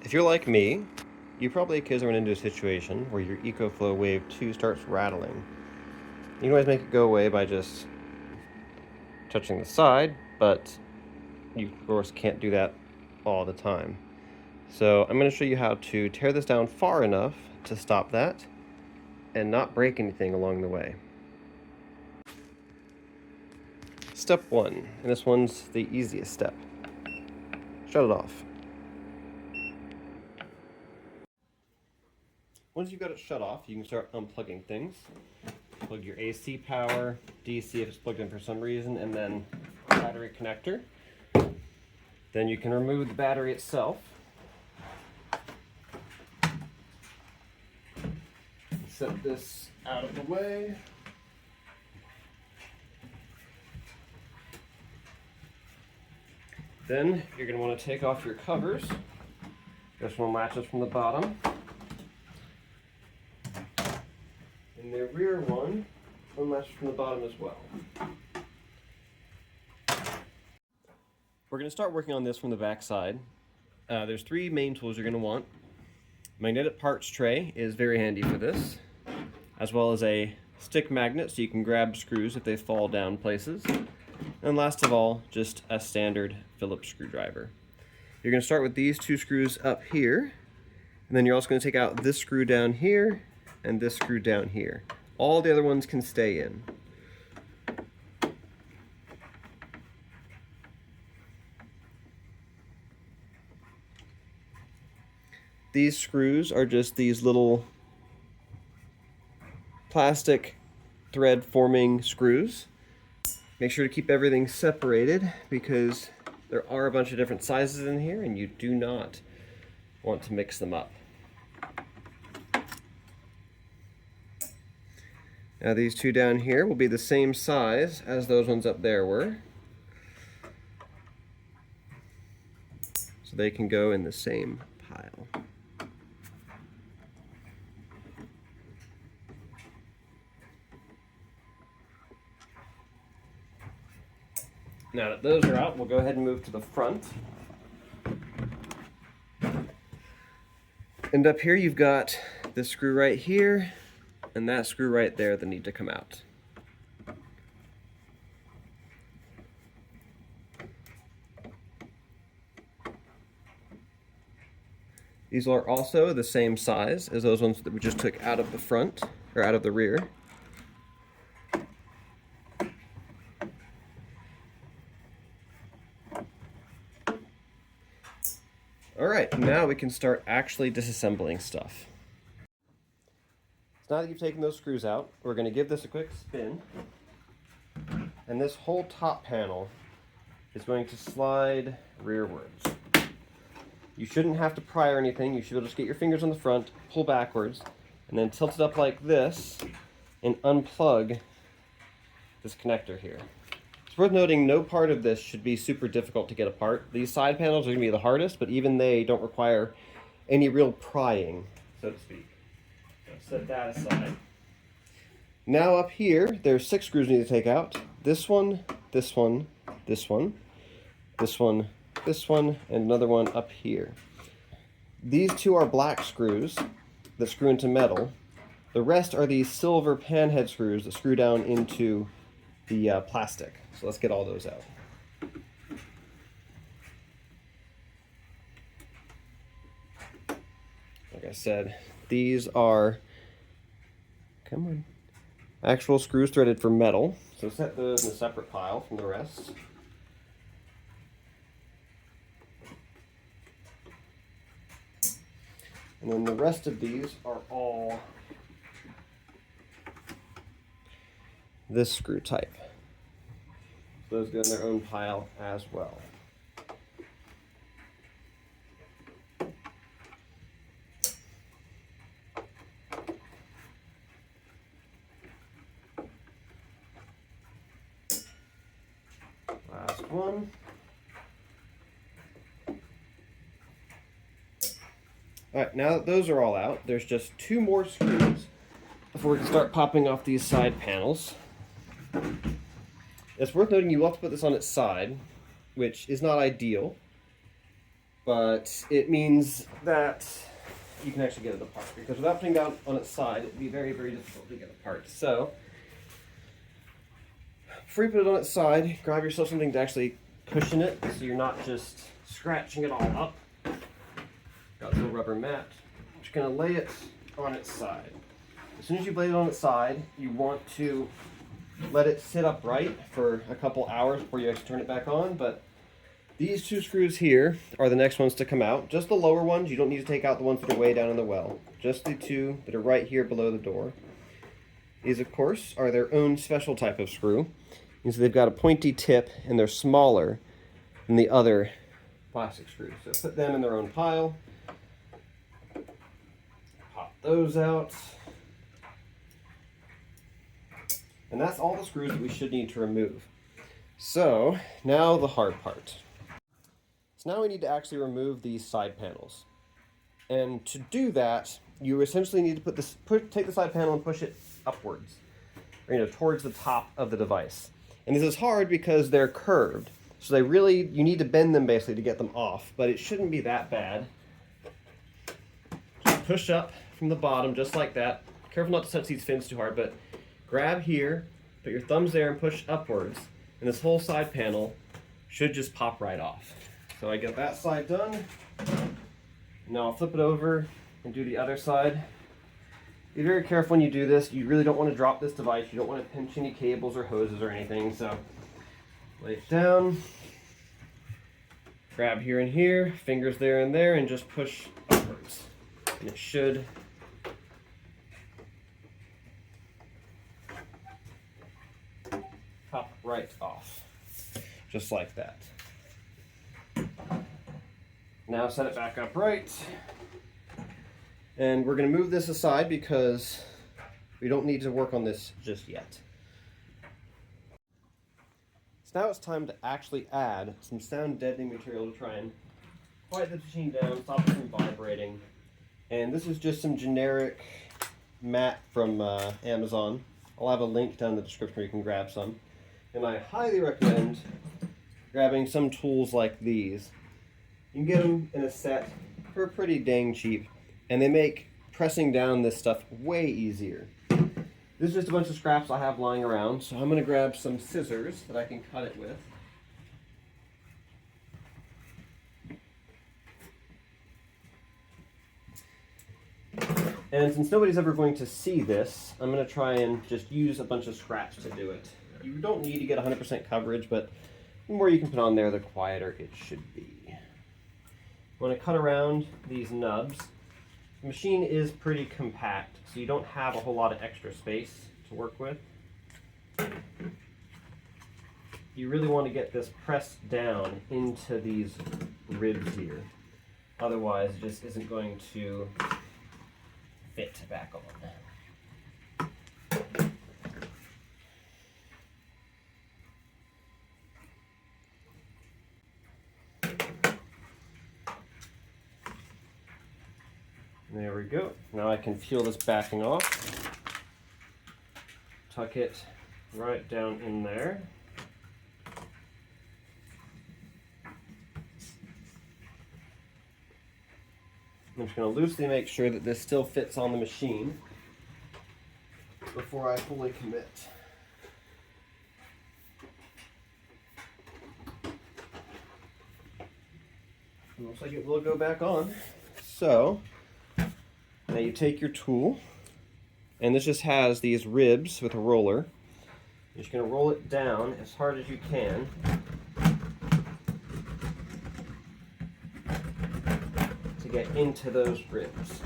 If you're like me, you probably occasionally run into a situation where your Ecoflow Wave 2 starts rattling. You can always make it go away by just touching the side, but you of course can't do that all the time. So I'm going to show you how to tear this down far enough to stop that and not break anything along the way. Step 1, and this one's the easiest step. Shut it off. Once you've got it shut off, you can start unplugging things. Plug your AC power, DC if it's plugged in for some reason, and then battery connector. Then you can remove the battery itself. Set this out of the way. Then you're going to want to take off your covers. This one latches from the bottom. And the rear one latches from the bottom as well. We're going to start working on this from the back side. There's 3 main tools you're going to want. Magnetic parts tray is very handy for this, as well as a stick magnet so you can grab screws if they fall down places. And last of all, just a standard Phillips screwdriver. You're going to start with these 2 screws up here, and then you're also going to take out this screw down here and this screw down here. All the other ones can stay in. These screws are just these little plastic thread forming screws. Make sure to keep everything separated because there are a bunch of different sizes in here and you do not want to mix them up. Now these 2 down here will be the same size as those ones up there were. So they can go in the same pile. Now that those are out, we'll go ahead and move to the front. And up here you've got this screw right here and that screw right there that need to come out. These are also the same size as those ones that we just took out of the front, or out of the rear. Alright, now we can start actually disassembling stuff. So now that you've taken those screws out, we're going to give this a quick spin. And this whole top panel is going to slide rearwards. You shouldn't have to pry or anything. You should just get your fingers on the front, pull backwards, and then tilt it up like this and unplug this connector here. It's worth noting no part of this should be super difficult to get apart. These side panels are going to be the hardest, but even they don't require any real prying, so to speak. So set that aside. Now up here, there's 6 screws we need to take out. This one, this one, this one, this one, this one, and another one up here. These 2 are black screws that screw into metal. The rest are these silver panhead screws that screw down into the plastic. So let's get all those out. Like I said, these are, come on, actual screws threaded for metal. So set those in a separate pile from the rest. And then the rest of these are all this screw type. So those go in their own pile as well. Last one. Alright, now that those are all out, there's just 2 more screws before we can start popping off these side panels. It's worth noting you will have to put this on its side, which is not ideal. but it means that you can actually get it apart, because without putting down on its side, it'd be very, very difficult to get apart. So before you put it on its side, grab yourself something to actually cushion it so you're not just scratching it all up. Got a little rubber mat. Just gonna lay it on its side. As soon as you lay it on its side, you want to let it sit upright for a couple hours before you actually turn it back on. But these two screws here are the next ones to come out. Just the lower ones. You don't need to take out the ones that are way down in the well. Just the two that are right here below the door. These, of course, are their own special type of screw. And so they've got a pointy tip, and they're smaller than the other plastic screws. So put them in their own pile. Pop those out. And that's all the screws that we should need to remove. So now the hard part. So now we need to actually remove these side panels. And to do that, you essentially need to take the side panel and push it upwards, or, towards the top of the device. And this is hard because they're curved. So you need to bend them basically to get them off, but it shouldn't be that bad. Just push up from the bottom just like that. Careful not to touch these fins too hard, but grab here, put your thumbs there and push upwards, and this whole side panel should just pop right off. So I get that side done. Now I'll flip it over and do the other side. Be very careful when you do this. You really don't want to drop this device. You don't want to pinch any cables or hoses or anything. So lay it down, grab here and here, fingers there and there, and just push upwards. And it should pop right off, just like that. Now set it back upright. And we're going to move this aside because we don't need to work on this just yet. So now it's time to actually add some sound deadening material to try and quiet the machine down, stop it from vibrating. And this is just some generic mat from Amazon. I'll have a link down in the description where you can grab some. And I highly recommend grabbing some tools like these. You can get them in a set for pretty dang cheap. And they make pressing down this stuff way easier. This is just a bunch of scraps I have lying around, so I'm going to grab some scissors that I can cut it with. And since nobody's ever going to see this, I'm going to try and just use a bunch of scraps to do it. You don't need to get 100% coverage, but the more you can put on there, the quieter it should be. I'm going to cut around these nubs. The machine is pretty compact, so you don't have a whole lot of extra space to work with. You really want to get this pressed down into these ribs here. Otherwise, it just isn't going to fit back on. There we go. Now I can peel this backing off. Tuck it right down in there. I'm just going to loosely make sure that this still fits on the machine before I fully commit. Looks like it will go back on. So now you take your tool, and this just has these ribs with a roller. You're just going to roll it down as hard as you can. To get into those ribs.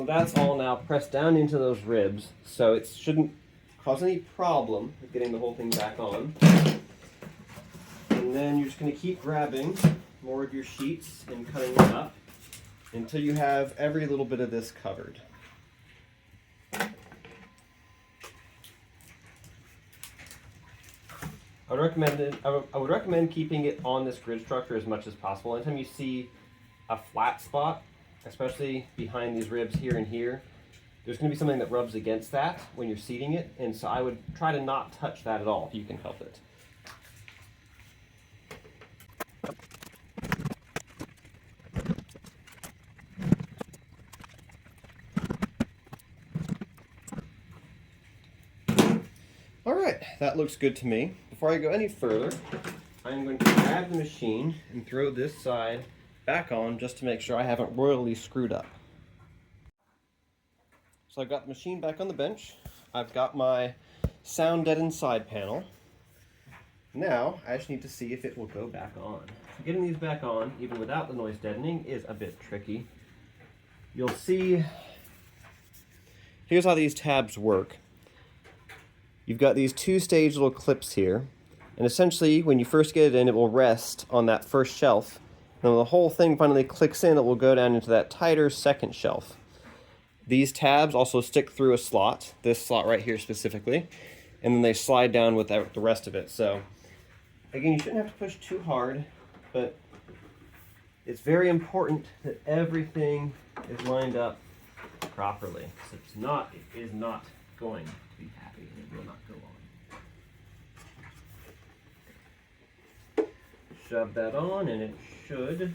So that's all now pressed down into those ribs, so it shouldn't cause any problem with getting the whole thing back on. And then you're just going to keep grabbing more of your sheets and cutting them up until you have every little bit of this covered. I would recommend keeping it on this grid structure as much as possible. Anytime you see a flat spot, especially behind these ribs here and here, there's going to be something that rubs against that when you're seating it, and so I would try to not touch that at all if you can help it. Alright, that looks good to me. Before I go any further, I'm going to grab the machine and throw this side back on just to make sure I haven't royally screwed up. So I've got the machine back on the bench. I've got my sound deadened side panel. Now, I just need to see if it will go back on. Getting these back on, even without the noise deadening, is a bit tricky. You'll see, here's how these tabs work. You've got these two-stage little clips here, and essentially, when you first get it in, it will rest on that first shelf. And when the whole thing finally clicks in, it will go down into that tighter second shelf. These tabs also stick through a slot, this slot right here specifically, and then they slide down with the rest of it. So, again, you shouldn't have to push too hard, but it's very important that everything is lined up properly. So it's not, it is not going to be happy, and it will not go on. Shove that on, and it should.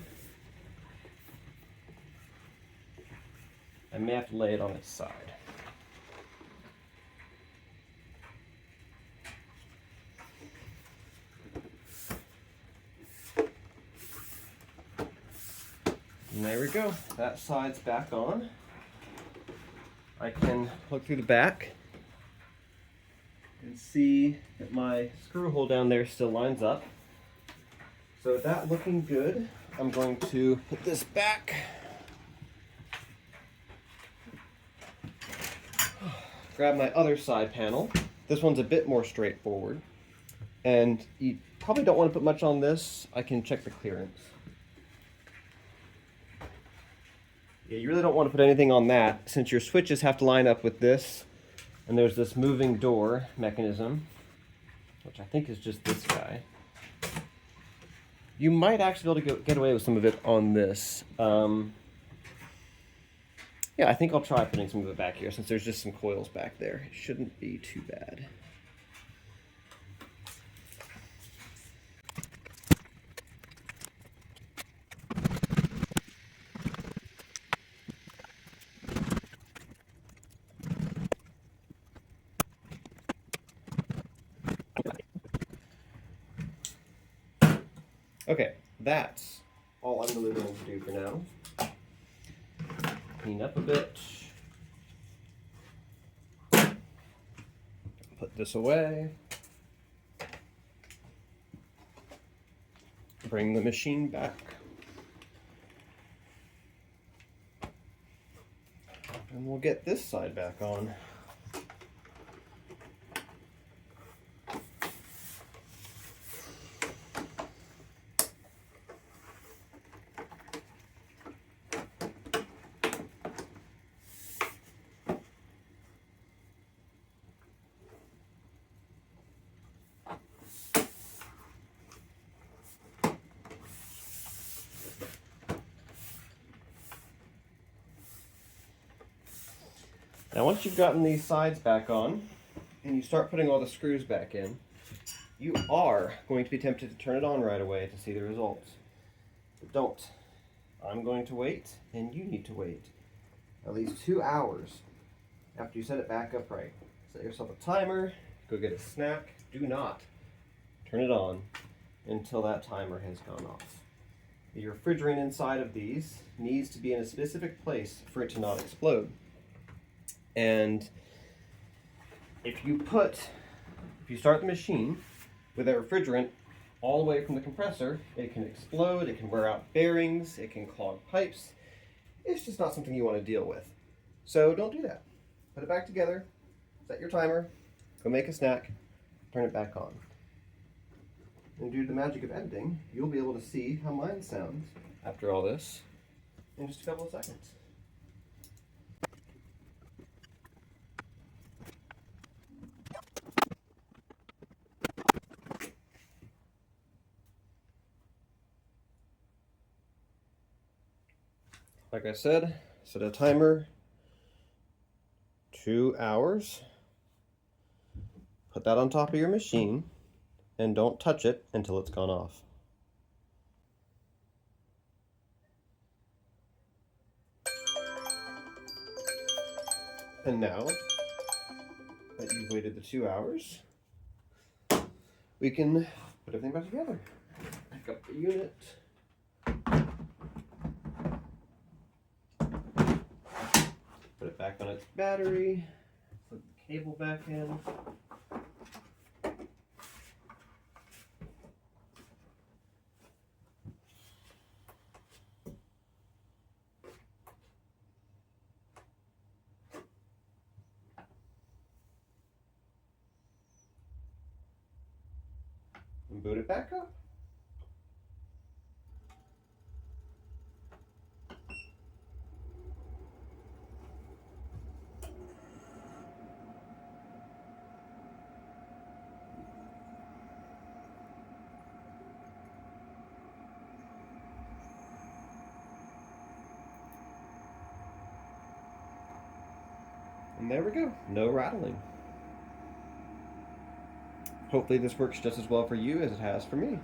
I may have to lay it on its side. And there we go. That side's back on. I can look through the back and see that my screw hole down there still lines up. So with that looking good, I'm going to put this back. Grab my other side panel. This one's a bit more straightforward. And you probably don't want to put much on this. I can check the clearance. Yeah, you really don't want to put anything on that since your switches have to line up with this. And there's this moving door mechanism, which I think is just this guy. You might actually be able to get away with some of it on this. Yeah, I think I'll try putting some of it back here since there's just some coils back there. It shouldn't be too bad. Okay, that's all I'm really going to do for now. Clean up a bit. Put this away. Bring the machine back. And we'll get this side back on. Now once you've gotten these sides back on, and you start putting all the screws back in, you are going to be tempted to turn it on right away to see the results. But don't. I'm going to wait, and you need to wait at least 2 hours after you set it back up right. Set yourself a timer, go get a snack. Do not turn it on until that timer has gone off. The refrigerant inside of these needs to be in a specific place for it to not explode. And if you start the machine with that refrigerant all the way from the compressor, it can explode, it can wear out bearings, it can clog pipes. It's just not something you want to deal with. So don't do that. Put it back together, set your timer, go make a snack, turn it back on. And due to the magic of editing, you'll be able to see how mine sounds after all this in just a couple of seconds. Like I said, set a timer, 2 hours. Put that on top of your machine and don't touch it until it's gone off. And now that you've waited the 2 hours, we can put everything back together. Pick up the unit. Put it back on its battery. Put the cable back in. And boot it back up. And there we go, no rattling. Hopefully this works just as well for you as it has for me.